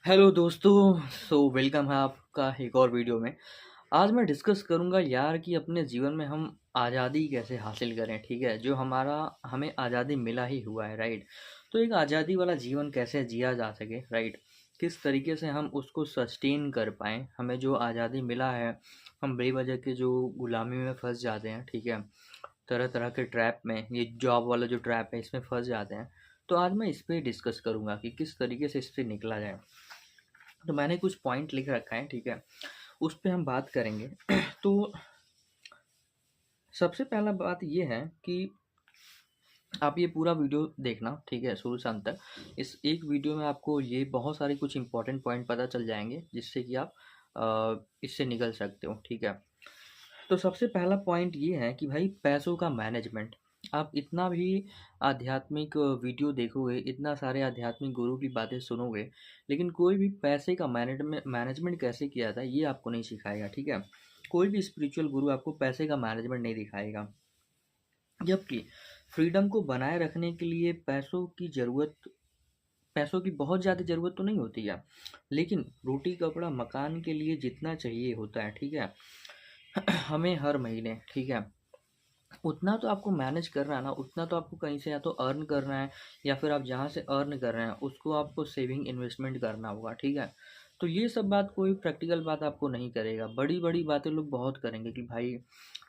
Hello दोस्तों। Welcome है आपका एक और वीडियो में। आज मैं डिस्कस करूंगा यार कि अपने जीवन में हम आज़ादी कैसे हासिल करें। ठीक है, जो हमें आज़ादी मिला ही हुआ है, राइट। तो एक आज़ादी वाला जीवन कैसे जिया जा सके, राइट। किस तरीके से हम उसको सस्टेन कर पाएँ। हमें जो आज़ादी मिला है, हम बेवजह के जो गुलामी में फंस जाते हैं, ठीक है, तरह तरह के ट्रैप में, ये जॉब वाला जो ट्रैप है इसमें फंस जाते हैं। तो आज मैं इस पे डिस्कस करूंगा कि किस तरीके से इससे निकला जाए। तो मैंने कुछ पॉइंट लिख रखा है, ठीक है, उस पे हम बात करेंगे। तो सबसे पहला बात ये है कि आप ये पूरा वीडियो देखना, ठीक है, शुरू से अंत तक। इस एक वीडियो में आपको ये बहुत सारे कुछ इंपॉर्टेंट पॉइंट पता चल जाएंगे जिससे कि आप इससे निकल सकते हो, ठीक है। तो सबसे पहला पॉइंट ये है कि भाई पैसों का मैनेजमेंट। आप इतना भी आध्यात्मिक वीडियो देखोगे, इतना सारे आध्यात्मिक गुरु की बातें सुनोगे, लेकिन कोई भी पैसे का मैनेजमेंट मैनेजमेंट कैसे किया जाता है ये आपको नहीं सिखाएगा, ठीक है। कोई भी स्पिरिचुअल गुरु आपको पैसे का मैनेजमेंट नहीं दिखाएगा। जबकि फ्रीडम को बनाए रखने के लिए पैसों की बहुत ज़्यादा ज़रूरत तो नहीं होती है, लेकिन रोटी कपड़ा मकान के लिए जितना चाहिए होता है, ठीक है, हमें हर महीने, ठीक है, उतना तो आपको मैनेज करना है ना। उतना तो आपको कहीं से या तो अर्न करना है, या फिर आप जहाँ से अर्न कर रहे हैं उसको आपको सेविंग इन्वेस्टमेंट करना होगा, ठीक है। तो ये सब बात कोई प्रैक्टिकल बात आपको नहीं करेगा। बड़ी बड़ी बातें लोग बहुत करेंगे कि भाई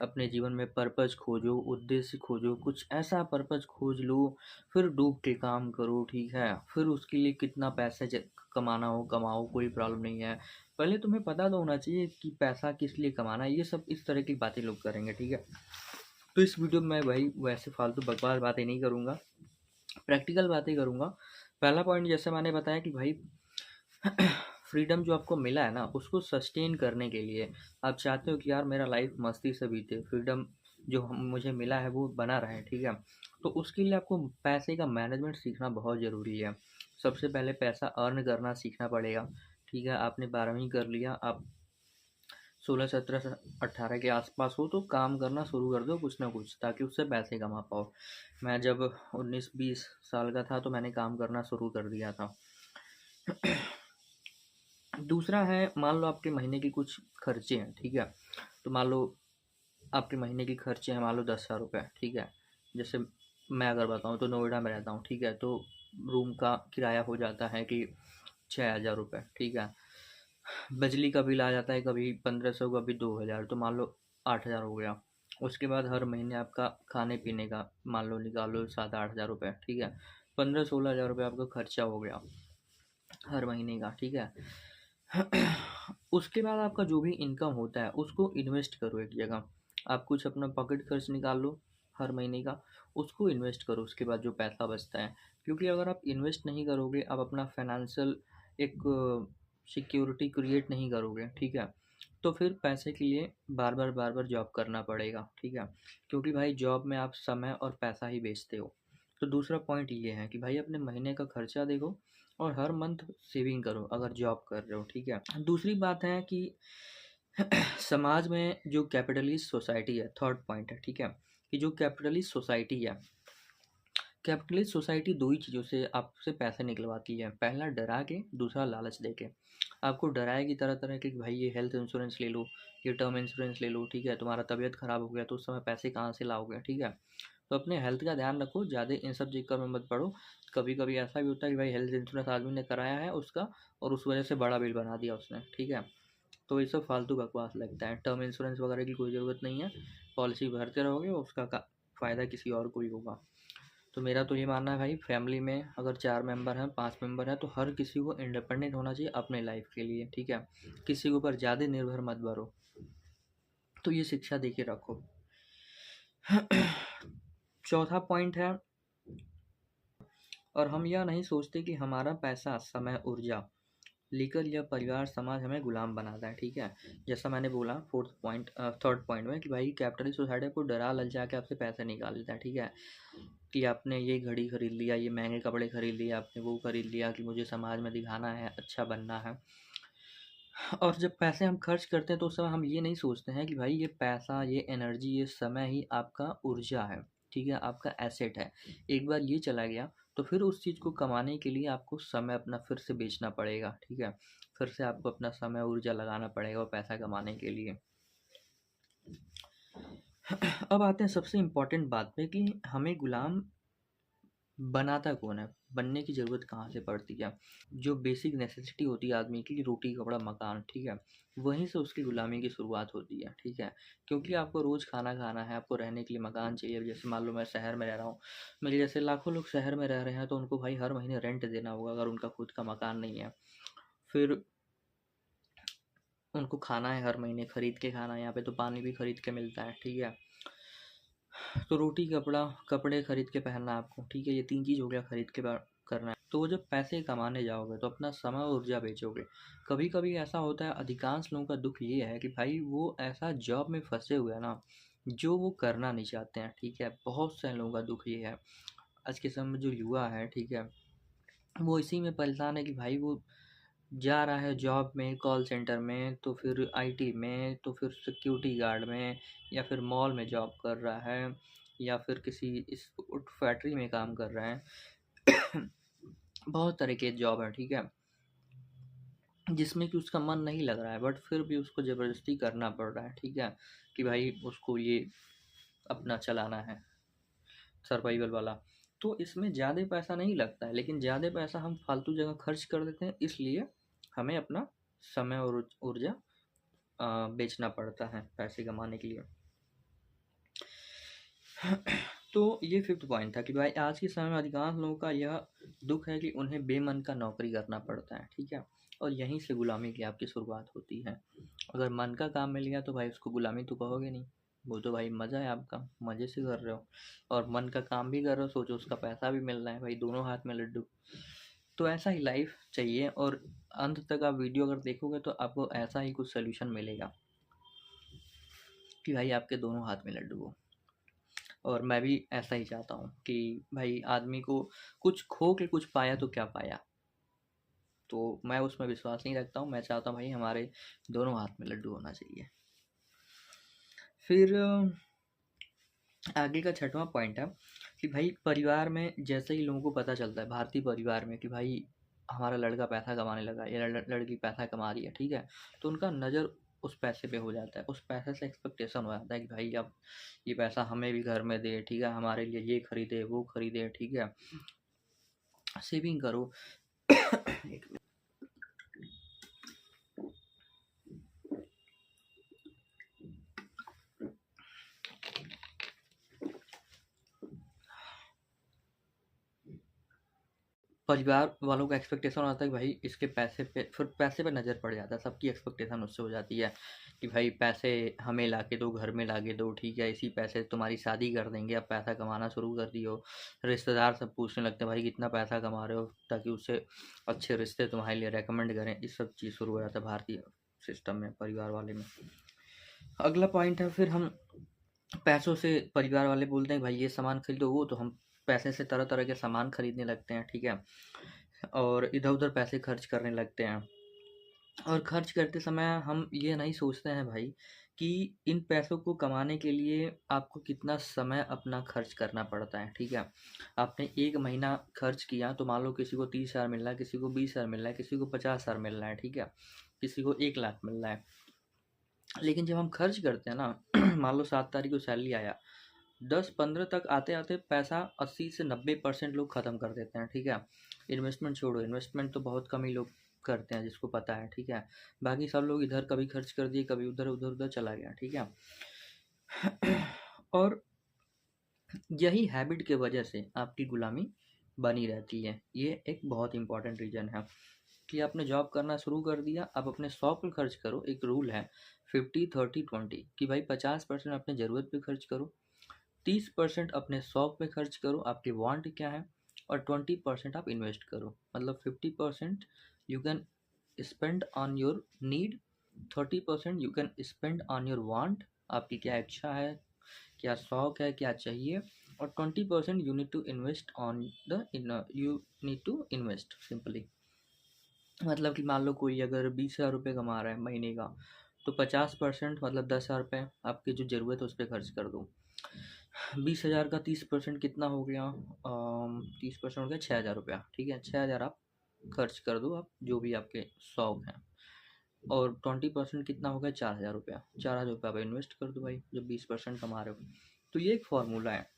अपने जीवन में पर्पस खोजो, उद्देश्य खोजो, कुछ ऐसा पर्पस खोज लो, फिर डूब के काम करो, ठीक है, फिर उसके लिए कितना पैसे कमाना हो कमाओ, कोई प्रॉब्लम नहीं है। पहले तुम्हें पता तो होना चाहिए कि पैसा किस लिए कमाना है। ये सब इस तरह की बातें लोग करेंगे, ठीक है। तो इस वीडियो में मैं भाई वैसे फालतू बकवास बातें नहीं करूँगा, प्रैक्टिकल बातें करूँगा। पहला पॉइंट जैसे मैंने बताया कि भाई फ्रीडम जो आपको मिला है ना, उसको सस्टेन करने के लिए आप चाहते हो कि यार मेरा लाइफ मस्ती से बीते, फ्रीडम जो मुझे मिला है वो बना रहे, ठीक है। तो उसके लिए आपको पैसे का मैनेजमेंट सीखना बहुत ज़रूरी है। सबसे पहले पैसा अर्न करना सीखना पड़ेगा, ठीक है। आपने 12वीं कर लिया, आप 16 17 18 के आसपास हो तो काम करना शुरू कर दो कुछ ना कुछ, ताकि उससे पैसे कमा पाओ। मैं जब 19 20 साल का था तो मैंने काम करना शुरू कर दिया था। दूसरा है, मान लो आपके महीने की कुछ खर्चे हैं, ठीक है। तो मान लो आपके महीने की खर्चे हैं, मान लो 10,000 रुपये, ठीक है। जैसे मैं अगर बताऊँ तो नोएडा में रहता हूँ, ठीक है, तो रूम का किराया हो जाता है कि 6,000 रुपये, ठीक है। बिजली का बिल आ जाता है कभी 1500, कभी 2000, तो मान लो 8000 हो गया। उसके बाद हर महीने आपका खाने पीने का मान लो निकालो 7 8 हज़ार रुपये, ठीक है। 15 16 हज़ार रुपये आपका खर्चा हो गया हर महीने का, ठीक है। उसके बाद आपका जो भी इनकम होता है उसको इन्वेस्ट करो एक जगह। आप कुछ अपना पॉकेट खर्च निकाल लो हर महीने का, उसको इन्वेस्ट करो उसके बाद जो पैसा बचता है। क्योंकि अगर आप इन्वेस्ट नहीं करोगे, आप अपना फाइनेंशियल एक सिक्योरिटी क्रिएट नहीं करोगे, ठीक है, तो फिर पैसे के लिए बार बार जॉब करना पड़ेगा, ठीक है। क्योंकि भाई जॉब में आप समय और पैसा ही बेचते हो। तो दूसरा पॉइंट ये है कि भाई अपने महीने का खर्चा देखो और हर मंथ सेविंग करो अगर जॉब कर रहे हो, ठीक है। दूसरी बात है कि समाज में जो कैपिटलिस्ट सोसाइटी है, थर्ड पॉइंट है, ठीक है, कि जो कैपिटलिस्ट सोसाइटी है, कैपिटलिस्ट सोसाइटी दो ही चीज़ों से आपसे पैसे निकलवाती है। पहला डरा के, दूसरा लालच दे के। आपको डराएगी तरह तरह के कि भाई ये हेल्थ इंश्योरेंस ले लो, ये टर्म इंश्योरेंस ले लो, ठीक है, तुम्हारा तबीयत खराब हो गया तो उस समय पैसे कहाँ से लाओगे, ठीक है। तो अपने हेल्थ का ध्यान रखो, ज़्यादा इन सब चक्कर में मत पड़ो। कभी कभी ऐसा भी होता है कि भाई हेल्थ इंश्योरेंस आदमी ने कराया है उसका, और उस वजह से बड़ा बिल बना दिया उसने, ठीक है। तो ये सब फालतू बकवास लगता है। टर्म इंश्योरेंस वगैरह की कोई ज़रूरत नहीं है। पॉलिसी भरते रहोगे, उसका फ़ायदा किसी और को ही होगा। तो मेरा तो ये मानना है भाई, फैमिली में अगर 4 मेंबर हैं, 5 मेंबर हैं, तो हर किसी को इंडिपेंडेंट होना चाहिए अपने लाइफ के लिए, ठीक है। किसी के ऊपर ज़्यादा निर्भर मत बनो। तो ये शिक्षा दे के रखो। चौथा पॉइंट है, और हम यह नहीं सोचते कि हमारा पैसा समय ऊर्जा लेकर यह परिवार समाज हमें गुलाम बनाता है, ठीक है। जैसा मैंने बोला फोर्थ पॉइंट, थर्ड पॉइंट में, कि भाई कैपिटलिस्ट सोसाइटी आपको डरा ललचा के आपसे पैसे निकाल लेता है, ठीक है। कि आपने ये घड़ी खरीद लिया, ये महंगे कपड़े खरीद लिए, आपने वो खरीद लिया कि मुझे समाज में दिखाना है, अच्छा बनना है। और जब पैसे हम खर्च करते हैं तो उस समय हम ये नहीं सोचते हैं कि भाई ये पैसा, ये एनर्जी, ये समय ही आपका ऊर्जा है, ठीक है, आपका एसेट है। एक बार ये चला गया तो फिर उस चीज़ को कमाने के लिए आपको समय अपना फिर से बेचना पड़ेगा, ठीक है। फिर से आपको अपना समय ऊर्जा लगाना पड़ेगा वो पैसा कमाने के लिए। अब आते हैं सबसे इम्पोर्टेंट बात पे कि हमें गुलाम बनाता कौन है, बनने की ज़रूरत कहाँ से पड़ती है। जो बेसिक नेसेसिटी होती है आदमी की, रोटी कपड़ा मकान, ठीक है, वहीं से उसकी गुलामी की शुरुआत होती है, ठीक है। क्योंकि आपको रोज़ खाना खाना है, आपको रहने के लिए मकान चाहिए। जैसे मान लो मैं शहर में रह रहा हूँ, मेरे जैसे लाखों लोग शहर में रह रहे हैं, तो उनको भाई हर महीने रेंट देना होगा अगर उनका खुद का मकान नहीं है। फिर उनको खाना है, हर महीने खरीद के खाना है। यहाँ पे तो पानी भी खरीद के मिलता है, ठीक है। तो रोटी कपड़ा, कपड़े खरीद के पहनना आपको, ठीक है, ये 3 चीज़ हो गया खरीद के करना है। तो वो जब पैसे कमाने जाओगे तो अपना समय और ऊर्जा बेचोगे। कभी कभी ऐसा होता है, अधिकांश लोगों का दुख ये है कि भाई वो ऐसा जॉब में फंसे हुए हैं ना जो वो करना नहीं चाहते हैं, ठीक है। बहुत से लोगों का दुख ये है। आज के समय में जो युवा है, ठीक है, वो इसी में परेशान है कि भाई वो जा रहा है जॉब में, कॉल सेंटर में, तो फिर आईटी में, तो फिर सिक्योरिटी गार्ड में, या फिर मॉल में जॉब कर रहा है, या फिर किसी इस फैक्ट्री में काम कर रहा है। बहुत तरह के जॉब है, ठीक है, जिसमें कि उसका मन नहीं लग रहा है, बट फिर भी उसको ज़बरदस्ती करना पड़ रहा है, ठीक है, कि भाई उसको ये अपना चलाना है, सर्वाइवल वाला। तो इसमें ज़्यादा पैसा नहीं लगता है, लेकिन ज़्यादा पैसा हम फालतू जगह खर्च कर देते हैं, इसलिए हमें अपना समय और ऊर्जा बेचना पड़ता है पैसे कमाने के लिए। तो ये फिफ्थ पॉइंट था कि भाई आज के समय में अधिकांश लोगों का यह दुख है कि उन्हें बेमन का नौकरी करना पड़ता है, ठीक है, और यहीं से गुलामी की आपकी शुरुआत होती है। अगर मन का काम मिल गया तो भाई उसको गुलामी तो कहोगे नहीं, वो तो भाई मज़ा है, आपका मज़े से कर रहे हो, और मन का काम भी कर रहे हो, सोचो उसका पैसा भी मिल रहा है, भाई दोनों हाथ में लड्डू। तो ऐसा ही लाइफ चाहिए, और अंत तक आप वीडियो अगर देखोगे तो आपको ऐसा ही कुछ सोल्यूशन मिलेगा कि भाई आपके दोनों हाथ में लड्डू हो। और मैं भी ऐसा ही चाहता हूँ कि भाई आदमी को कुछ खो के कुछ पाया तो क्या पाया। तो मैं उसमें विश्वास नहीं रखता हूँ, मैं चाहता हूँ भाई हमारे दोनों हाथ में लड्डू होना चाहिए। फिर आगे का छठवां पॉइंट है कि भाई परिवार में जैसे ही लोगों को पता चलता है, भारतीय परिवार में, कि भाई हमारा लड़का पैसा कमाने लगा या लड़की पैसा कमा रही है, ठीक है, तो उनका नज़र उस पैसे पे हो जाता है, उस पैसे से एक्सपेक्टेशन हो जाता है कि भाई अब ये पैसा हमें भी घर में दे, ठीक है, हमारे लिए ये खरीदे वो खरीदे, ठीक है, सेविंग करो। एक परिवार वालों का एक्सपेक्टेशन होता है कि भाई इसके पैसे पे, फिर पैसे पे नज़र पड़ जाता है, सबकी एक्सपेक्टेशन उससे हो जाती है कि भाई पैसे हमें ला के दो, घर में ला के दो, ठीक है, इसी पैसे से तुम्हारी शादी कर देंगे, अब पैसा कमाना शुरू कर दियो। रिश्तेदार सब पूछने लगते हैं भाई कितना पैसा कमा रहे हो, ताकि उससे अच्छे रिश्ते तुम्हारे लिए रेकमेंड करें। इस सब चीज़ शुरू हो जाता है भारतीय सिस्टम में, परिवार वाले में। अगला पॉइंट है, फिर हम पैसों से, परिवार वाले बोलते हैं भाई ये सामान खरीदो, वो तो हम पैसे से तरह तरह के सामान खरीदने लगते हैं, ठीक है, और इधर उधर पैसे खर्च करने लगते हैं। और खर्च करते समय हम ये नहीं सोचते हैं भाई कि इन पैसों को कमाने के लिए आपको कितना समय अपना खर्च करना पड़ता है, ठीक है। आपने 1 महीना खर्च किया तो मान लो किसी को 30,000 मिल रहा है, किसी को 20,000 मिल रहा है, किसी को 50,000 मिल रहा है, ठीक है, किसी को 1 लाख मिल रहा है। लेकिन जब हम खर्च करते हैं ना, मान लो 7 तारीख को सैलरी आया, 10-15 तक आते आते पैसा 80 से 90% लोग ख़त्म कर देते हैं, ठीक है। इन्वेस्टमेंट छोड़ो, इन्वेस्टमेंट तो बहुत कम ही लोग करते हैं जिसको पता है, ठीक है। बाकी सब लोग इधर कभी खर्च कर दिए, कभी उधर उधर उधर चला गया, ठीक है। और यही हैबिट के वजह से आपकी गुलामी बनी रहती है। ये एक बहुत इंपॉर्टेंट रीज़न है कि आपने जॉब करना शुरू कर दिया, अब अपने शौक पे खर्च करो। एक रूल है 50-30-20 कि भाई 50% अपने ज़रूरत पे खर्च करो, 30% अपने शौक पे खर्च करो, आपके वांट क्या है, और 20% आप इन्वेस्ट करो। मतलब 50% you can spend on your need, 30% you can spend on your want, आपकी क्या इच्छा है, क्या शौक है, क्या चाहिए, और 20% you need to invest on the you need to invest simply. मतलब कि मान लो कोई अगर 20,000 रुपये कमा रहा है महीने का, तो 50% मतलब 10,000 रुपये आपकी जो ज़रूरत है उस पर खर्च कर दो। 20,000 का 30% कितना हो गया? 30% हो गया 6,000 रुपया, ठीक है। 6,000 आप खर्च कर दो, आप जो भी आपके शौक हैं। और 20% कितना हो गया? 4,000 रुपया। 4,000 रुपया आप इन्वेस्ट कर दो भाई, जब 20% कमा रहे हो। तो ये एक फार्मूला है।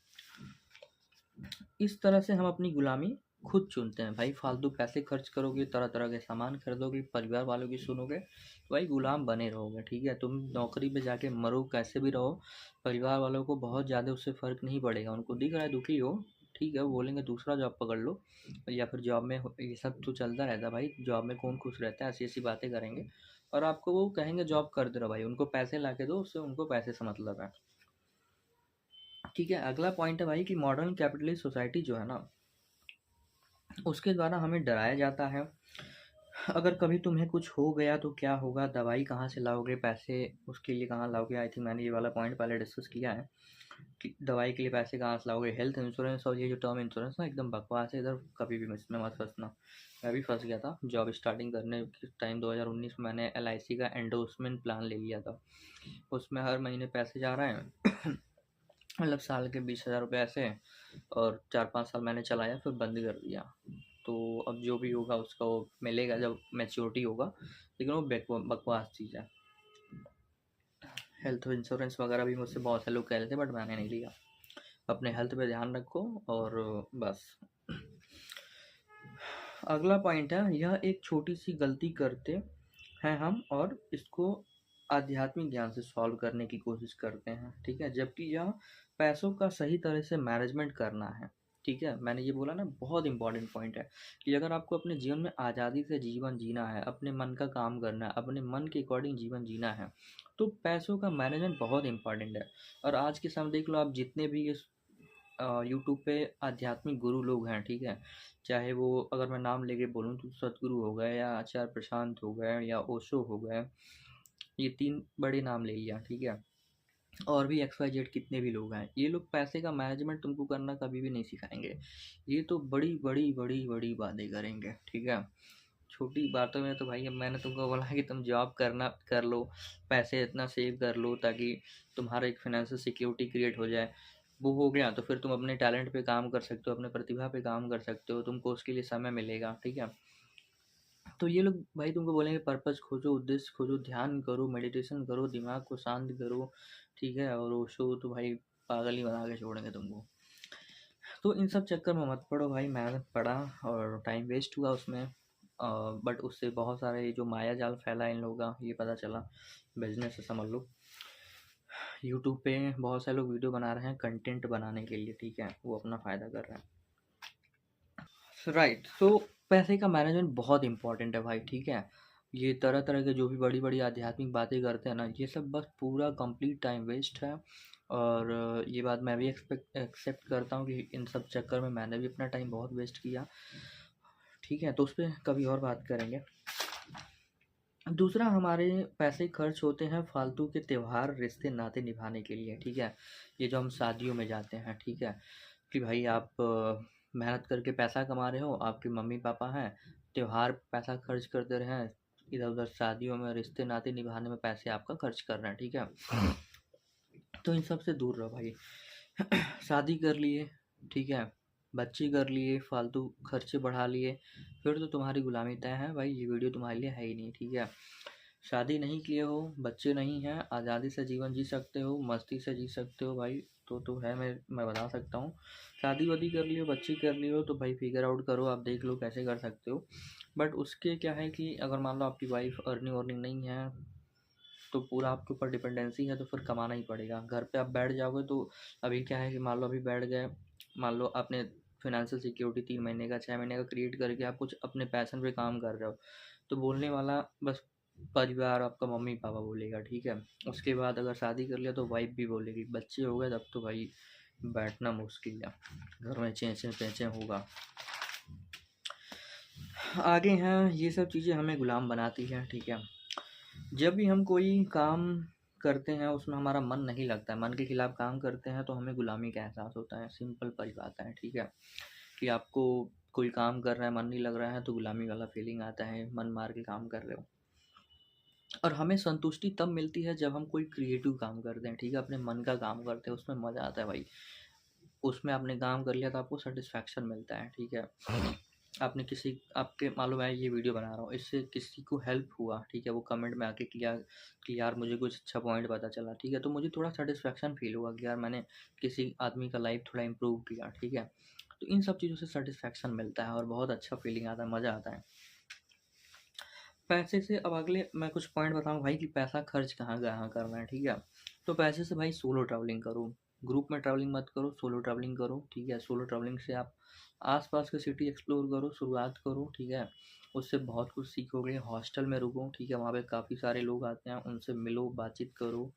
इस तरह से हम अपनी गुलामी खुद चुनते हैं भाई। फालतू पैसे खर्च करोगे, तरह तरह के सामान खरीदोगे, परिवार वालों की सुनोगे, तो भाई गुलाम बने रहोगे, ठीक है। तुम नौकरी पे जाके मरो, कैसे भी रहो, परिवार वालों को बहुत ज़्यादा उससे फ़र्क नहीं पड़ेगा। उनको दिख रहा है दुखी हो, ठीक है, वो बोलेंगे दूसरा जॉब पकड़ लो, या फिर जॉब में ये सब तो चलता रहता है भाई। जॉब में कौन खुश रहता है? ऐसी ऐसी बातें करेंगे और आपको वो कहेंगे जॉब कर दे रहो भाई, उनको पैसे ला के दो, उससे उनको पैसे से मतलब है, ठीक है। अगला पॉइंट है भाई कि मॉडर्न कैपिटलिस्ट सोसाइटी जो है ना, उसके द्वारा हमें डराया जाता है। अगर कभी तुम्हें कुछ हो गया तो क्या होगा? दवाई कहाँ से लाओगे? पैसे उसके लिए कहाँ लाओगे? आई थिंक मैंने ये वाला पॉइंट पहले डिस्कस किया है कि दवाई के लिए पैसे कहाँ से लाओगे। हेल्थ इंश्योरेंस और ये जो टर्म इंश्योरेंस ना, एकदम बकवास है। इधर कभी भी इसमें मत फंसना। मैं भी फंस गया था जॉब स्टार्टिंग करने के टाइम 2019 में। मैंने LIC का एंडोर्समेंट प्लान ले लिया था। उसमें हर महीने पैसे जा रहे हैं मतलब साल के 20,000 रुपये ऐसे, और 4-5 साल मैंने चलाया, फिर बंद कर दिया। तो अब जो भी होगा उसका वो मिलेगा जब मैच्योरिटी होगा, लेकिन वो बकवास चीज़ है। हेल्थ इंश्योरेंस वगैरह भी मुझसे बहुत से लोग कह रहे थे, बट मैंने नहीं लिया। अपने हेल्थ पे ध्यान रखो और बस। अगला पॉइंट है, यह एक छोटी सी गलती करते हैं हम और इसको आध्यात्मिक ज्ञान से सॉल्व करने की कोशिश करते हैं, ठीक है। जबकि यह पैसों का सही तरह से मैनेजमेंट करना है, ठीक है। मैंने ये बोला ना, बहुत इंपॉर्टेंट पॉइंट है कि अगर आपको अपने जीवन में आज़ादी से जीवन जीना है, अपने मन का काम करना है, अपने मन के अकॉर्डिंग जीवन जीना है, तो पैसों का मैनेजमेंट बहुत इंपॉर्टेंट है। और आज के समय देख लो आप, जितने भी इस यूट्यूब पे आध्यात्मिक गुरु लोग हैं, ठीक है, चाहे वो, अगर मैं नाम लेके बोलूँ तो सतगुरु हो गए, या आचार्य प्रशांत हो गए, या ओशो हो गए, ये 3 बड़े नाम ले लिया, ठीक है। और भी XYZ कितने भी लोग हैं, ये लोग पैसे का मैनेजमेंट तुमको करना कभी भी नहीं सिखाएंगे। ये तो बड़ी बड़ी बड़ी बड़ी बातें करेंगे, ठीक है। छोटी बातों में तो भाई, अब मैंने तुमको बोला कि तुम जॉब करना कर लो, पैसे इतना सेव कर लो ताकि तुम्हारा एक फाइनेंशियल सिक्योरिटी क्रिएट हो जाए। वो हो गया तो फिर तुम अपने टैलेंट पे काम कर सकते हो, अपने प्रतिभा पे काम कर सकते हो, तुमको उसके लिए समय मिलेगा, ठीक है। तो ये लोग भाई तुमको बोलेंगे पर्पस खोजो, उद्देश्य खोजो, ध्यान करो, मेडिटेशन करो, दिमाग को शांत करो, ठीक है। और ओशो तो भाई पागल ही बना के छोड़ेंगे तुमको। तो इन सब चक्कर में मत पड़ो भाई। मैंने पढ़ा और टाइम वेस्ट हुआ उसमें, बट उससे बहुत सारे जो माया जाल फैला इन लोगों का, ये पता चला। बिजनेस है समझ लो। यूट्यूब पे बहुत सारे लोग वीडियो बना रहे हैं कंटेंट बनाने के लिए, ठीक है, वो अपना फ़ायदा कर रहे हैं, राइट। तो पैसे का मैनेजमेंट बहुत इंपॉर्टेंट है भाई, ठीक है। ये तरह तरह के जो भी बड़ी बड़ी आध्यात्मिक बातें करते हैं ना, ये सब बस पूरा कंप्लीट टाइम वेस्ट है। और ये बात मैं भी एक्सेप्ट करता हूँ कि इन सब चक्कर में मैंने भी अपना टाइम बहुत वेस्ट किया, ठीक है। तो उस पर कभी और बात करेंगे। दूसरा, हमारे पैसे खर्च होते हैं फालतू के त्यौहार, रिश्ते नाते निभाने के लिए, ठीक है। ये जो हम शादियों में जाते हैं, ठीक है, कि भाई आप मेहनत करके पैसा कमा रहे हो, आपके मम्मी पापा हैं, त्यौहार पैसा खर्च करते रहे हैं, इधर उधर शादियों में रिश्ते नाते निभाने में पैसे आपका खर्च कर रहे हैं, ठीक है। तो इन सब से दूर रहो भाई। शादी कर लिए, ठीक है, बच्चे कर लिए, फालतू खर्चे बढ़ा लिए, फिर तो तुम्हारी गुलामी तय है भाई। ये वीडियो तुम्हारे लिए है ही नहीं, ठीक है। शादी नहीं किए हो, बच्चे नहीं हैं, आज़ादी से जीवन जी सकते हो, मस्ती से जी सकते हो भाई, तो है। मैं बता सकता हूँ। शादी वादी कर लियो, बच्चे कर लियो, तो भाई फिगर आउट करो, आप देख लो कैसे कर सकते हो। बट उसके क्या है कि अगर मान लो आपकी वाइफ अर्निंग नहीं है, तो पूरा आपके ऊपर डिपेंडेंसी है, तो फिर कमाना ही पड़ेगा। घर पे आप बैठ जाओगे तो अभी क्या है कि मान लो अभी बैठ गए, मान लो आपने फिनेंशियल सिक्योरिटी 3 महीने का 6 महीने का क्रिएट करके आप कुछ अपने पैशन पे काम कर रहे हो, तो बोलने वाला बस परिवार, आपका मम्मी पापा बोलेगा, ठीक है। उसके बाद अगर शादी कर लिया तो वाइफ भी बोलेगी, बच्चे हो गए तब तो भाई बैठना मुश्किल है, घर में चेंचे पेंचे होगा। आगे हैं, ये सब चीज़ें हमें गुलाम बनाती हैं, ठीक है। जब भी हम कोई काम करते हैं उसमें हमारा मन नहीं लगता है, मन के खिलाफ काम करते हैं, तो हमें गुलामी का एहसास होता है। सिंपल परिभाषा है, ठीक है, कि आपको कोई काम कर रहा है, मन नहीं लग रहा है, तो गुलामी वाला फीलिंग आता है, मन मार के काम कर रहे हो। और हमें संतुष्टि तब मिलती है जब हम कोई क्रिएटिव काम करते हैं, ठीक है, अपने मन का काम करते हैं, उसमें मज़ा आता है भाई। उसमें आपने काम कर लिया तो आपको सेटिस्फैक्शन मिलता है, ठीक है। आपने किसी आपके मालूम है ये वीडियो बना रहा हूँ, इससे किसी को हेल्प हुआ, ठीक है, वो कमेंट में आके किया कि यार मुझे कुछ अच्छा पॉइंट पता चला, ठीक है, तो मुझे थोड़ा सेटिस्फैक्शन फील हुआ कि यार मैंने किसी आदमी का लाइफ थोड़ा इम्प्रूव किया, ठीक है। तो इन सब चीज़ों से सेटिस्फैक्शन मिलता है और बहुत अच्छा फीलिंग आता है, मज़ा आता है। पैसे से अब अगले मैं कुछ पॉइंट बताऊँ भाई कि पैसा खर्च कहाँ कहाँ करना है, ठीक है। तो पैसे से भाई सोलो ट्रैवलिंग करो, ग्रुप में ट्रैवलिंग मत करो, सोलो ट्रैवलिंग करो, ठीक है। सोलो ट्रैवलिंग से आप आसपास के सिटी एक्सप्लोर करो, शुरुआत करो, ठीक है। उससे बहुत कुछ सीखोगे। हॉस्टल में रुको, ठीक है, वहाँ पे काफ़ी सारे लोग आते हैं, उनसे मिलो, बातचीत करो।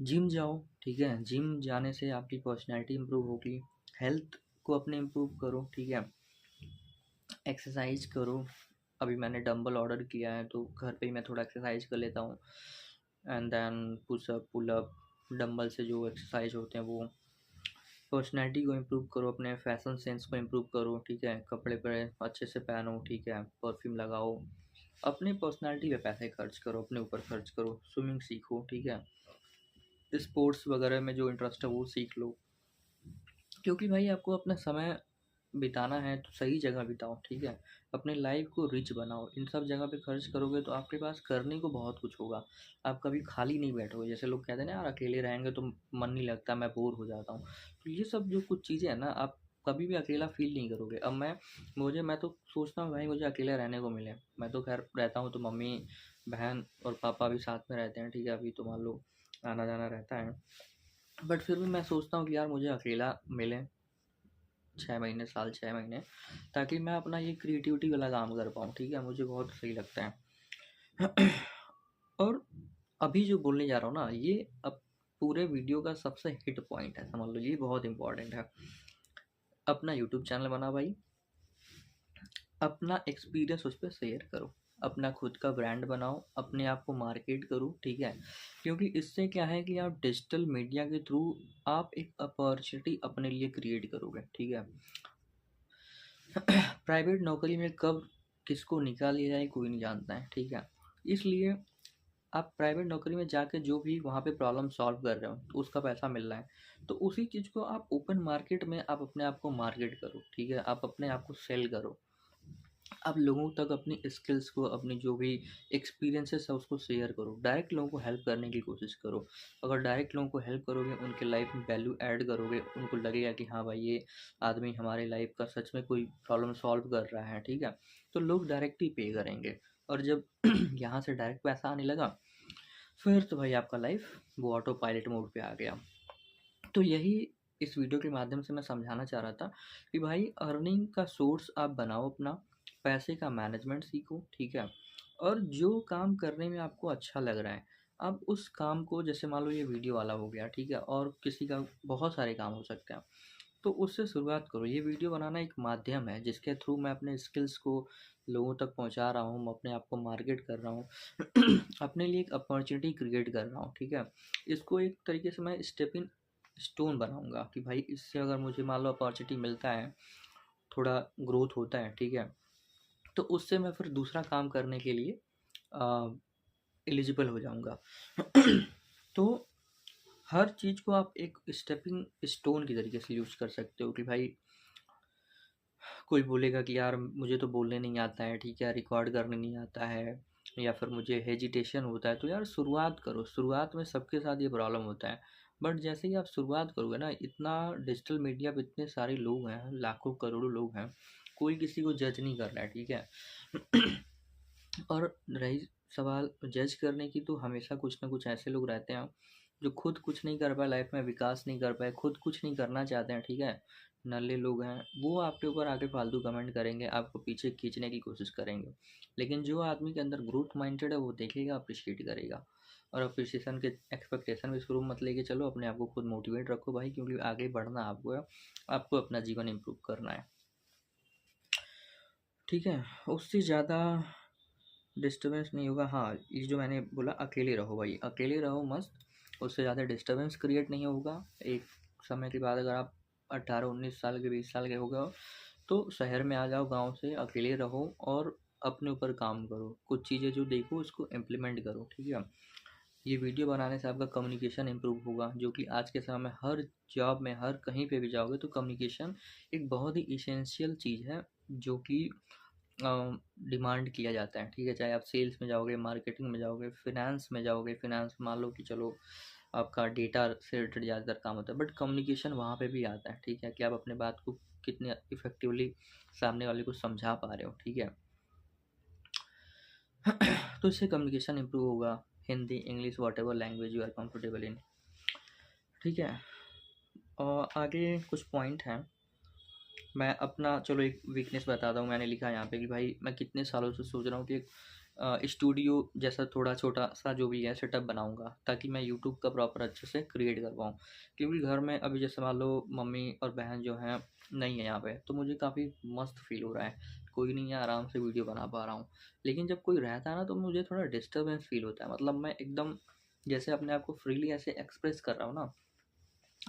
जिम जाओ, ठीक है, जिम जाने से आपकी पर्सनैलिटी इम्प्रूव होगी। हेल्थ को अपने इम्प्रूव करो, ठीक है। एक्सरसाइज करो। अभी मैंने डंबल ऑर्डर किया है तो घर पे ही मैं थोड़ा एक्सरसाइज कर लेता हूँ। And then pushup pullup, dumbbell से जो एक्सरसाइज होते हैं वो। पर्सनैलिटी को इम्प्रूव करो, अपने फैशन सेंस को इम्प्रूव करो, ठीक है। कपड़े पर अच्छे से पहनो, ठीक है, परफ्यूम लगाओ। अपने पर्सनैलिटी पे पैसे खर्च करो, अपने ऊपर खर्च करो। स्विमिंग सीखो, ठीक है। स्पोर्ट्स वगैरह में जो इंटरेस्ट है वो सीख लो, क्योंकि भाई आपको अपना समय बिताना है तो सही जगह बिताओ, ठीक है। अपने लाइफ को रिच बनाओ। इन सब जगह पे खर्च करोगे तो आपके पास करने को बहुत कुछ होगा। आप कभी खाली नहीं बैठोगे। जैसे लोग कहते हैं ना यार अकेले रहेंगे तो मन नहीं लगता, मैं बोर हो जाता हूँ। तो ये सब जो कुछ चीज़ें हैं ना, आप कभी भी अकेला फील नहीं करोगे। अब मैं तो सोचता हूँ भाई मुझे अकेले रहने को मिले। मैं तो खैर रहता हूँ तो मम्मी बहन और पापा भी साथ में रहते हैं, ठीक है। अभी तो मान लो आना जाना रहता है, बट फिर भी मैं सोचता हूँ कि यार मुझे अकेला मिले 6 महीने, साल 6 महीने, ताकि मैं अपना ये क्रिएटिविटी वाला काम कर पाऊँ, ठीक है। मुझे बहुत सही लगता है। और अभी जो बोलने जा रहा हूँ ना, ये अब पूरे वीडियो का सबसे हिट पॉइंट है, समझ लो ये बहुत इंपॉर्टेंट है। अपना यूट्यूब चैनल बना भाई, अपना एक्सपीरियंस उस पर शेयर करो, अपना खुद का ब्रांड बनाओ, अपने आप को मार्केट करो, ठीक है। क्योंकि इससे क्या है कि आप डिजिटल मीडिया के थ्रू आप एक अपॉर्चुनिटी अपने लिए क्रिएट करोगे, ठीक है। प्राइवेट नौकरी में कब किसको निकाल लिया जाए कोई नहीं जानता है, ठीक है। इसलिए आप प्राइवेट नौकरी में जाके जो भी वहाँ पे प्रॉब्लम सॉल्व कर रहे हो तो उसका पैसा मिल रहा है, तो उसी चीज़ को आप ओपन मार्केट में आप अपने आप को मार्केट करो, ठीक है। आप अपने आप को सेल करो। आप लोगों तक अपनी स्किल्स को, अपनी जो भी एक्सपीरियंसेस है उसको शेयर करो। डायरेक्ट लोगों को हेल्प करने की कोशिश करो। अगर डायरेक्ट लोगों को हेल्प करोगे, उनके लाइफ में वैल्यू ऐड करोगे, उनको लगेगा कि हाँ भाई ये आदमी हमारे लाइफ का सच में कोई प्रॉब्लम सॉल्व कर रहा है, ठीक है, तो लोग डायरेक्ट ही पे करेंगे। और जब यहाँ से डायरेक्ट पैसा आने लगा फिर तो भाई आपका लाइफ वो ऑटो पायलट मोड पे आ गया। तो यही इस वीडियो के माध्यम से मैं समझाना चाह रहा था कि भाई अर्निंग का सोर्स आप बनाओ अपना, पैसे का मैनेजमेंट सीखो, ठीक है। और जो काम करने में आपको अच्छा लग रहा है, आप उस काम को, जैसे मान लो ये वीडियो वाला हो गया, ठीक है, और किसी का बहुत सारे काम हो सकते हैं, तो उससे शुरुआत करो। ये वीडियो बनाना एक माध्यम है जिसके थ्रू मैं अपने स्किल्स को लोगों तक पहुंचा रहा हूँ, मैं अपने आप को मार्केट कर रहा हूँ। अपने लिए एक अपॉर्चुनिटी क्रिएट कर रहा हूँ, ठीक है। इसको एक तरीके से मैं स्टेपिंग स्टोन बनाऊंगा कि भाई इससे अगर मुझे मान लो अपॉर्चुनिटी मिलता है, थोड़ा ग्रोथ होता है, ठीक है, तो उससे मैं फिर दूसरा काम करने के लिए एलिजिबल हो जाऊंगा। तो हर चीज़ को आप एक स्टेपिंग स्टोन की तरीके से यूज कर सकते हो कि भाई कोई बोलेगा कि यार मुझे तो बोलने नहीं आता है, ठीक है, रिकॉर्ड करने नहीं आता है, या फिर मुझे हेजिटेशन होता है, तो यार शुरुआत करो। शुरुआत में सबके साथ ये प्रॉब्लम होता है, बट जैसे ही आप शुरुआत करोगे ना, इतना डिजिटल मीडिया पे इतने सारे लोग हैं, लाखों करोड़ों लोग हैं, कोई किसी को जज नहीं कर रहा है, ठीक है। और रही सवाल जज करने की, तो हमेशा कुछ ना कुछ ऐसे लोग रहते हैं जो खुद कुछ नहीं कर पाए, लाइफ में विकास नहीं कर पाए, खुद कुछ नहीं करना चाहते हैं, ठीक है। नल्ले लोग हैं, वो आपके ऊपर आके फालतू कमेंट करेंगे, आपको पीछे खींचने की कोशिश करेंगे। लेकिन जो आदमी के अंदर ग्रोथ माइंडेड है वो देखेगा, अप्रिशिएट करेगा। और अप्रिसिएशन के एक्सपेक्टेशन भी शुरू मत लेके चलो, अपने आप को खुद मोटिवेट रखो भाई, क्योंकि आगे बढ़ना आपको है, आपको अपना जीवन इम्प्रूव करना है, ठीक है। उससे ज़्यादा डिस्टर्बेंस नहीं होगा। हाँ, ये जो मैंने बोला अकेले रहो भाई, अकेले रहो मस्त, उससे ज़्यादा डिस्टर्बेंस क्रिएट नहीं होगा। एक समय के बाद अगर आप 18 19 साल के 20 साल के हो गए हो तो शहर में आ जाओ, गांव से अकेले रहो, और अपने ऊपर काम करो, कुछ चीज़ें जो देखो उसको इम्प्लीमेंट करो, ठीक है। ये वीडियो बनाने से आपका कम्युनिकेशन इम्प्रूव होगा, जो कि आज के समय में हर जॉब में, हर कहीं पे भी जाओगे तो कम्युनिकेशन एक बहुत ही इसेंशियल चीज़ है, जो कि डिमांड किया जाता है, ठीक है। चाहे आप सेल्स में जाओगे, मार्केटिंग में जाओगे, फिनेंस में जाओगे, फिनेंस मान लो कि चलो आपका डेटा से रिलेटेड ज़्यादातर काम होता है, बट कम्युनिकेशन वहाँ पे भी आता है, ठीक है, कि आप अपने बात को कितने इफेक्टिवली सामने वाले को समझा पा रहे हो, ठीक है। तो इससे कम्युनिकेशन इम्प्रूव होगा, Hindi, English, whatever language you are comfortable in, ठीक है। और आगे कुछ पॉइंट हैं, मैं अपना चलो एक वीकनेस बताता हूँ। मैंने लिखा है यहाँ पे कि भाई मैं कितने सालों से सोच रहा हूँ कि एक स्टूडियो जैसा थोड़ा छोटा सा जो भी है सेटअप बनाऊंगा, ताकि मैं यूट्यूब का प्रॉपर अच्छे से क्रिएट कर पाऊँ। क्योंकि घर में अभी जैसे मान लो मम्मी और बहन जो हैं नहीं है यहाँ पे, तो मुझे काफ़ी मस्त फील हो रहा है, कोई नहीं है, आराम से वीडियो बना पा रहा हूँ। लेकिन जब कोई रहता है ना तो मुझे थोड़ा डिस्टर्बेंस फील होता है, मतलब मैं एकदम जैसे अपने आप को फ्रीली ऐसे एक्सप्रेस कर रहा हूँ ना,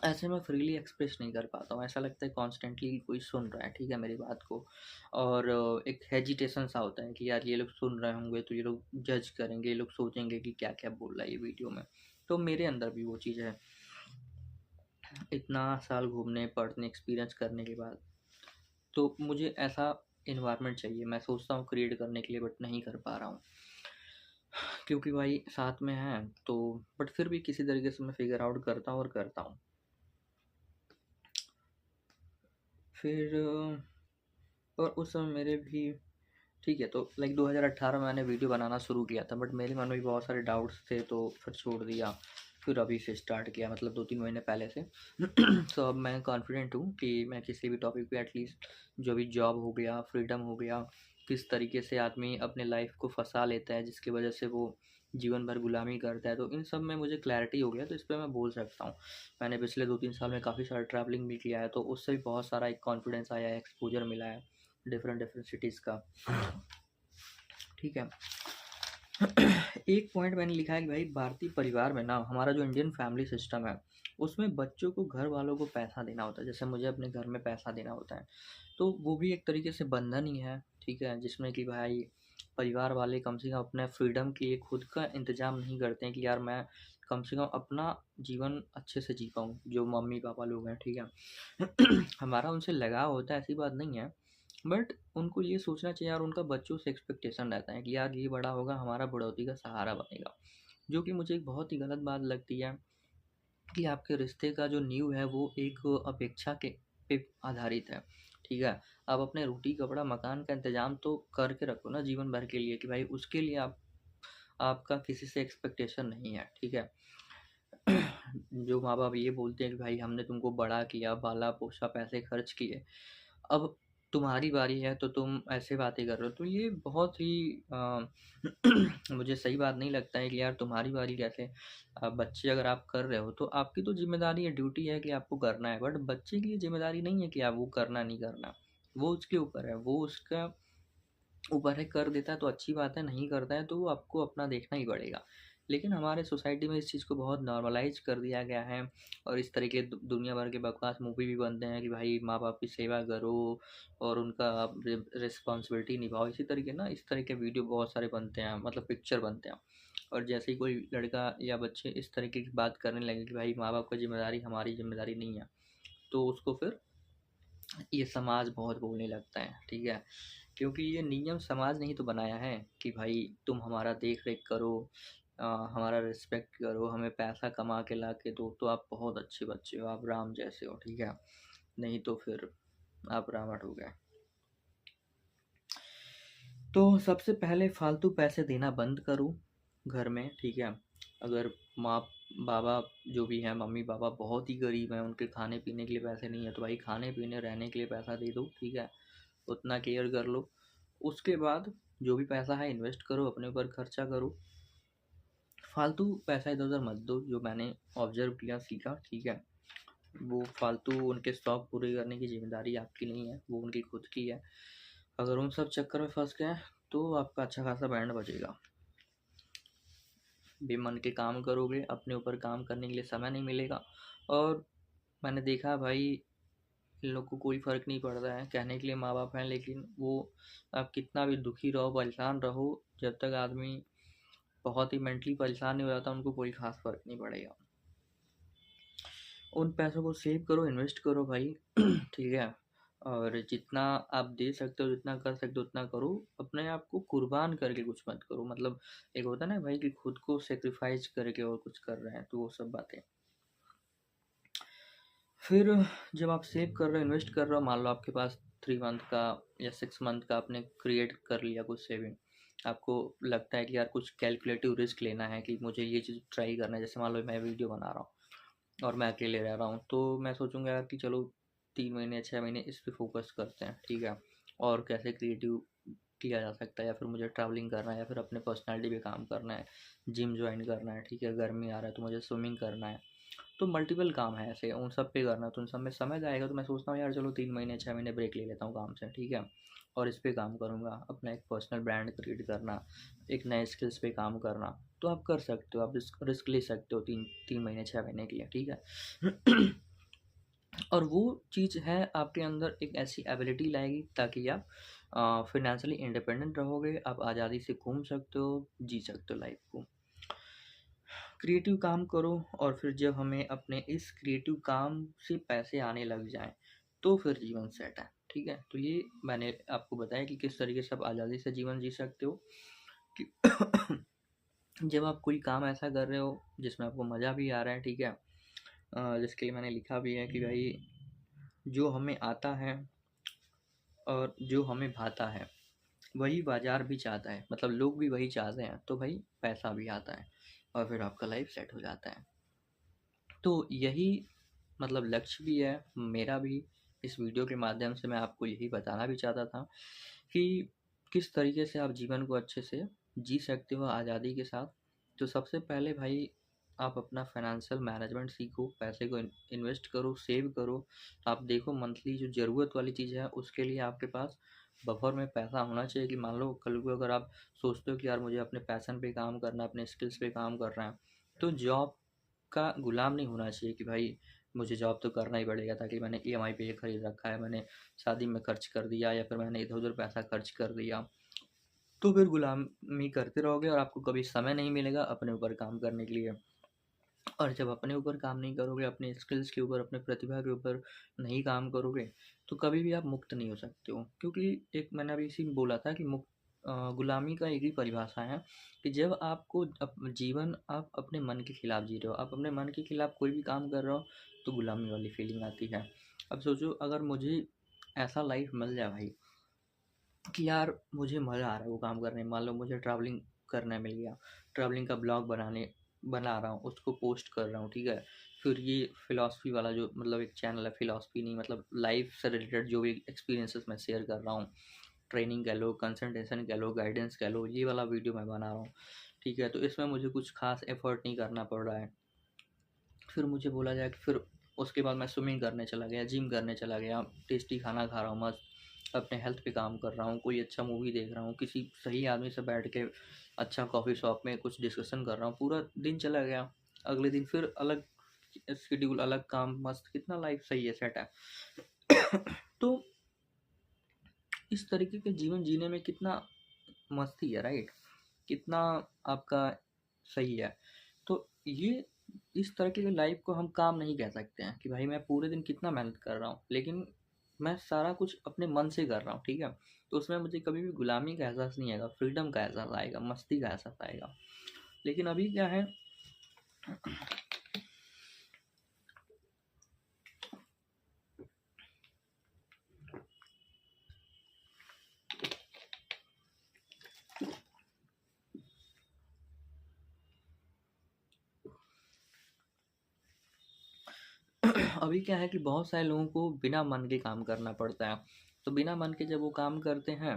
ऐसे मैं फ्रीली एक्सप्रेस नहीं कर पाता हूँ। ऐसा लगता है कॉन्स्टेंटली कोई सुन रहा है, ठीक है, मेरी बात को। और एक हेजिटेशन सा होता है कि यार ये लोग सुन रहे होंगे तो ये लोग जज करेंगे, ये लोग सोचेंगे कि क्या क्या बोल रहा है ये वीडियो में। तो मेरे अंदर भी वो चीज़ है, इतना साल घूमने पढ़ने एक्सपीरियंस करने के बाद। तो मुझे ऐसा इन्वायरमेंट चाहिए, मैं सोचता हूँ क्रिएट करने के लिए, बट नहीं कर पा रहा हूँ क्योंकि भाई साथ में है तो। बट फिर भी किसी तरीके से मैं फिगर आउट करता हूँ और करता हूँ। फिर और उस समय मेरे भी, ठीक है, तो लाइक 2018 में मैंने वीडियो बनाना शुरू किया था, बट मेरे मन में भी बहुत सारे डाउट्स थे तो फिर छोड़ दिया। फिर अभी से स्टार्ट किया, मतलब 2-3 महीने पहले से। तो अब मैं कॉन्फिडेंट हूँ कि मैं किसी भी टॉपिक पे एटलीस्ट, जो भी जॉब हो गया, फ्रीडम हो गया, किस तरीके से आदमी अपने लाइफ को फंसा लेता है जिसकी वजह से वो जीवन भर गुलामी करता है, तो इन सब में मुझे क्लैरिटी हो गया, तो इस पर मैं बोल सकता हूँ। मैंने पिछले 2-3 साल में काफ़ी सारा ट्रैवलिंग भी किया है, तो उससे भी बहुत सारा एक कॉन्फिडेंस आया है, एक्सपोजर मिला है डिफरेंट डिफरेंट सिटीज़ का, ठीक है। एक पॉइंट मैंने लिखा है कि भाई भारतीय परिवार में ना, हमारा जो इंडियन फैमिली सिस्टम है उसमें बच्चों को घर वालों को पैसा देना होता है, जैसे मुझे अपने घर में पैसा देना होता है, तो वो भी एक तरीके से बंधन ही है, ठीक है, जिसमें कि भाई परिवार वाले कम से कम अपने फ्रीडम के लिए खुद का इंतजाम नहीं करते हैं कि यार मैं कम से कम अपना जीवन अच्छे से जी पाऊँ, जो मम्मी पापा लोग हैं, ठीक है। हमारा उनसे लगाव होता है, ऐसी बात नहीं है, बट उनको ये सोचना चाहिए, और उनका बच्चों से एक्सपेक्टेशन रहता है कि यार ये बड़ा होगा हमारा बुढ़ौती का सहारा बनेगा, जो कि मुझे एक बहुत ही गलत बात लगती है कि आपके रिश्ते का जो नींव है वो एक अपेक्षा के पे आधारित है, ठीक है। आप अपने रोटी कपड़ा मकान का इंतजाम तो करके रखो ना जीवन भर के लिए, कि भाई उसके लिए आपका किसी से एक्सपेक्टेशन नहीं है, ठीक है। जो माँ बाप ये बोलते हैं कि भाई हमने तुमको बड़ा किया, पाला पोसा, पैसे खर्च किए, अब तुम्हारी बारी है तो तुम ऐसे बातें कर रहे हो, तो ये बहुत ही मुझे सही बात नहीं लगता है कि यार तुम्हारी बारी कैसे। बच्चे अगर आप कर रहे हो तो आपकी तो जिम्मेदारी है, ड्यूटी है कि आपको करना है, बट बच्चे की ये जिम्मेदारी नहीं है कि आप वो करना नहीं करना, वो उसके ऊपर है, वो उसका ऊपर है, कर देता है तो अच्छी बात है, नहीं करता है तो वो आपको अपना देखना ही पड़ेगा। लेकिन हमारे सोसाइटी में इस चीज़ को बहुत नॉर्मलाइज कर दिया गया है, और इस तरीके दुनिया भर के बकवास मूवी भी बनते हैं कि भाई माँ बाप की सेवा करो और उनका रिस्पॉन्सिबिलिटी निभाओ, इसी तरीके ना, इस तरह के वीडियो बहुत सारे बनते हैं, मतलब पिक्चर बनते हैं। और जैसे ही कोई लड़का या बच्चे इस तरीके की बात करने लगे कि भाई माँ बाप का जिम्मेदारी हमारी जिम्मेदारी नहीं है, तो उसको फिर ये समाज बहुत बोलने लगता है, ठीक है। क्योंकि ये नियम समाज ने ही तो बनाया है कि भाई तुम हमारा देख रेख करो, हमारा रिस्पेक्ट करो, हमें पैसा कमा के ला के दो, तो आप बहुत अच्छे बच्चे हो, आप राम जैसे हो, ठीक है, नहीं तो फिर आप रावण हो गए। तो सबसे पहले फालतू पैसे देना बंद करो घर में, ठीक है। अगर माँ बाबा जो भी हैं, मम्मी पापा बहुत ही गरीब हैं, उनके खाने पीने के लिए पैसे नहीं है, तो भाई खाने पीने रहने के लिए पैसा दे दो, ठीक है, उतना केयर कर लो। उसके बाद जो भी पैसा है इन्वेस्ट करो, अपने ऊपर खर्चा करो, फालतू पैसा इधर उधर मत दो, जो मैंने ऑब्जर्व किया सीखा, ठीक है। वो फालतू उनके शौक पूरे करने की जिम्मेदारी आपकी नहीं है, वो उनकी खुद की है। अगर उन सब चक्कर में फंस गए तो आपका अच्छा खासा बैंड बजेगा। बेमन के काम करोगे, अपने ऊपर काम करने के लिए समय नहीं मिलेगा। और मैंने देखा भाई इन लोग को कोई फ़र्क नहीं पड़ता है, कहने के लिए माँ बाप हैं, लेकिन वो आप कितना भी दुखी रहो, परेशान रहो, जब तक आदमी बहुत ही मेंटली परेशान नहीं हो जाता, उनको कोई ख़ास फ़र्क नहीं पड़ेगा। उन पैसों को सेव करो, इन्वेस्ट करो भाई ठीक है। और जितना आप दे सकते हो, जितना कर सकते हो उतना करो, अपने आप को कुर्बान करके कुछ मत करो। मतलब एक होता है ना भाई कि खुद को सेक्रीफाइस करके और कुछ कर रहे हैं, तो वो सब बातें। फिर जब आप सेव कर रहे हो, इन्वेस्ट कर रहे हो, मान लो आपके पास 3 मंथ का या 6 मंथ का आपने क्रिएट कर लिया कुछ सेविंग, आपको लगता है कि यार कुछ कैलकुलेटिव रिस्क लेना है कि मुझे ये चीज़ ट्राई करना है। जैसे मान लो मैं वीडियो बना रहा हूँ और मैं अकेले रह रहा हूँ, तो मैं सोचूंगा यार कि चलो 3 महीने 6 महीने इस पे फोकस करते हैं, ठीक है। और कैसे क्रिएटिव किया जा सकता है, या फिर मुझे ट्रैवलिंग करना है, या फिर अपने पर्सनैलिटी पे काम करना है, जिम ज्वाइन करना है, ठीक है। गर्मी आ रहा है तो मुझे स्विमिंग करना है, तो मल्टीपल काम है ऐसे, उन सब पे करना है, तो उन सब में समय जाएगा। तो मैं सोचता हूँ यार चलो 3 महीने 6 महीने ब्रेक ले लेता हूँ काम से, ठीक है, और इस पे काम करूँगा, अपना एक पर्सनल ब्रांड क्रिएट करना, एक नए स्किल्स पे काम करना। तो आप कर सकते हो, आप रिस्क ले सकते हो 3 महीने 6 महीने के लिए, ठीक है। और वो चीज़ है आपके अंदर एक ऐसी एबिलिटी लाएगी ताकि आप फाइनेंशियली इंडिपेंडेंट रहोगे, आप आज़ादी से घूम सकते हो, जी सकते हो लाइफ को। क्रिएटिव काम करो, और फिर जब हमें अपने इस क्रिएटिव काम से पैसे आने लग जाएं, तो फिर जीवन सेट है, ठीक है। तो ये मैंने आपको बताया कि किस तरीके से आप आज़ादी से जीवन जी सकते हो कि जब आप कोई काम ऐसा कर रहे हो जिसमें आपको मज़ा भी आ रहा है, ठीक है। जिसके लिए मैंने लिखा भी है कि भाई जो हमें आता है और जो हमें भाता है वही बाजार भी चाहता है, मतलब लोग भी वही चाहते हैं, तो भाई पैसा भी आता है और फिर आपका लाइफ सेट हो जाता है। तो यही मतलब लक्ष्य भी है मेरा भी। इस वीडियो के माध्यम से मैं आपको यही बताना भी चाहता था कि किस तरीके से आप जीवन को अच्छे से जी सकते हो आज़ादी के साथ। तो सबसे पहले भाई आप अपना फाइनेंशियल मैनेजमेंट सीखो, पैसे को इन्वेस्ट करो, सेव करो। आप देखो मंथली जो ज़रूरत वाली चीज़ है उसके लिए आपके पास बफर में पैसा होना चाहिए, कि मान लो कल को अगर आप सोचते हो कि यार मुझे अपने पैशन पे काम करना है, अपने स्किल्स पे काम करना है, तो जॉब का गुलाम नहीं होना चाहिए कि भाई मुझे जॉब तो करना ही पड़ेगा, ताकि मैंने ईएमआई पे ये खरीद रखा है, मैंने शादी में खर्च कर दिया, या फिर मैंने इधर उधर पैसा खर्च कर दिया, तो फिर गुलामी करते रहोगे और आपको कभी समय नहीं मिलेगा अपने ऊपर काम करने के लिए। और जब अपने ऊपर काम नहीं करोगे, अपने स्किल्स के ऊपर, अपने प्रतिभा के ऊपर नहीं काम करोगे, तो कभी भी आप मुक्त नहीं हो सकते हो। क्योंकि एक मैंने अभी इसी में बोला था कि गुलामी का एक ही परिभाषा है कि जब आपको जीवन आप अपने मन के खिलाफ जी रहे हो, आप अपने मन के खिलाफ कोई भी काम कर रहे हो, तो गुलामी वाली फीलिंग आती है। अब सोचो अगर मुझे ऐसा लाइफ मिल जाए भाई कि यार मुझे मज़ा आ रहा है वो काम करने में, मान लो मुझे ट्रैवलिंग करने मिल गया, ट्रैवलिंग का ब्लॉग बना रहा हूँ, उसको पोस्ट कर रहा हूँ, ठीक है। फिर ये फ़िलॉसफ़ी वाला जो मतलब एक चैनल है, फ़िलॉसफ़ी नहीं मतलब लाइफ़ से रिलेटेड जो भी एक्सपीरियंसेस मैं शेयर कर रहा हूँ, ट्रेनिंग कह लो, कंसल्टेशन कह लो, गाइडेंस कह लो, ये वाला वीडियो मैं बना रहा हूँ, ठीक है। तो इसमें मुझे कुछ ख़ास एफ़र्ट नहीं करना पड़ रहा है। फिर मुझे बोला जाए कि फिर उसके बाद मैं स्विमिंग करने चला गया, जिम करने चला गया, टेस्टी खाना खा रहा हूँ मस्त, अपने हेल्थ पे काम कर रहा हूँ, कोई अच्छा मूवी देख रहा हूँ, किसी सही आदमी से बैठ के अच्छा कॉफ़ी शॉप में कुछ डिस्कशन कर रहा हूँ, पूरा दिन चला गया। अगले दिन फिर अलग शेड्यूल, अलग काम, मस्त, कितना लाइफ सही है, सेट है। तो इस तरीके के जीवन जीने में कितना मस्ती है, राइट, कितना आपका सही है। तो ये इस तरह की लाइफ को हम काम नहीं कह सकते हैं कि भाई मैं पूरे दिन कितना मेहनत कर रहा हूँ, लेकिन मैं सारा कुछ अपने मन से कर रहा हूँ, ठीक है। तो उसमें मुझे कभी भी गुलामी का एहसास नहीं आएगा, फ्रीडम का एहसास आएगा, मस्ती का एहसास आएगा। लेकिन अभी क्या है, अभी क्या है कि बहुत सारे लोगों को बिना मन के काम करना पड़ता है। तो बिना मन के जब वो काम करते हैं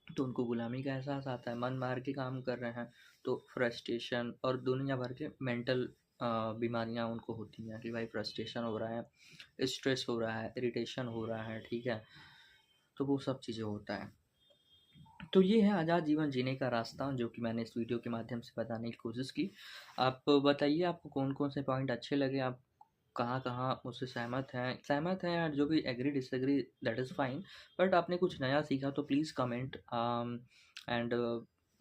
तो उनको गुलामी का एहसास आता है। मन मार के काम कर रहे हैं तो फ्रस्ट्रेशन और दुनिया भर के मेंटल बीमारियां उनको होती हैं कि भाई फ्रस्ट्रेशन हो रहा है, स्ट्रेस हो रहा है, इरिटेशन हो रहा है, ठीक है। तो वो सब चीज़ें होता है। तो ये है आज़ाद जीवन जीने का रास्ता, जो कि मैंने इस वीडियो के माध्यम से बताने की कोशिश की। आप बताइए आपको कौन कौन से पॉइंट अच्छे लगे, आप कहाँ कहाँ मुझसे सहमत हैं और जो भी agree disagree that is fine, but आपने कुछ नया सीखा तो प्लीज़ कमेंट एंड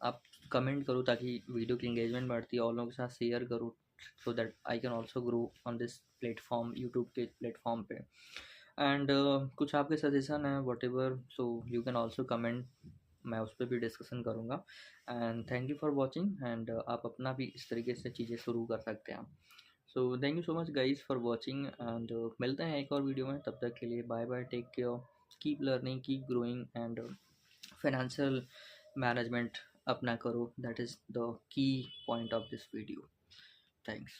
आप कमेंट करो ताकि वीडियो की इंगेजमेंट बढ़ती है, और लोगों के साथ शेयर करो so that I can also grow on this platform, YouTube के प्लेटफॉर्म पे। एंड कुछ आपके सजेशन है what ever, so you can also comment, मैं उस पर भी डिस्कशन करूँगा। And thank you for watching, and आप अपना भी इस तरीके से चीज़ें शुरू कर सकते हैं। So thank you so much guys for watching, and मिलते हैं एक और वीडियो में, तब तक के लिए bye bye, take care, keep learning, keep growing, and financial management अपना करो, that is the key point of this video. Thanks.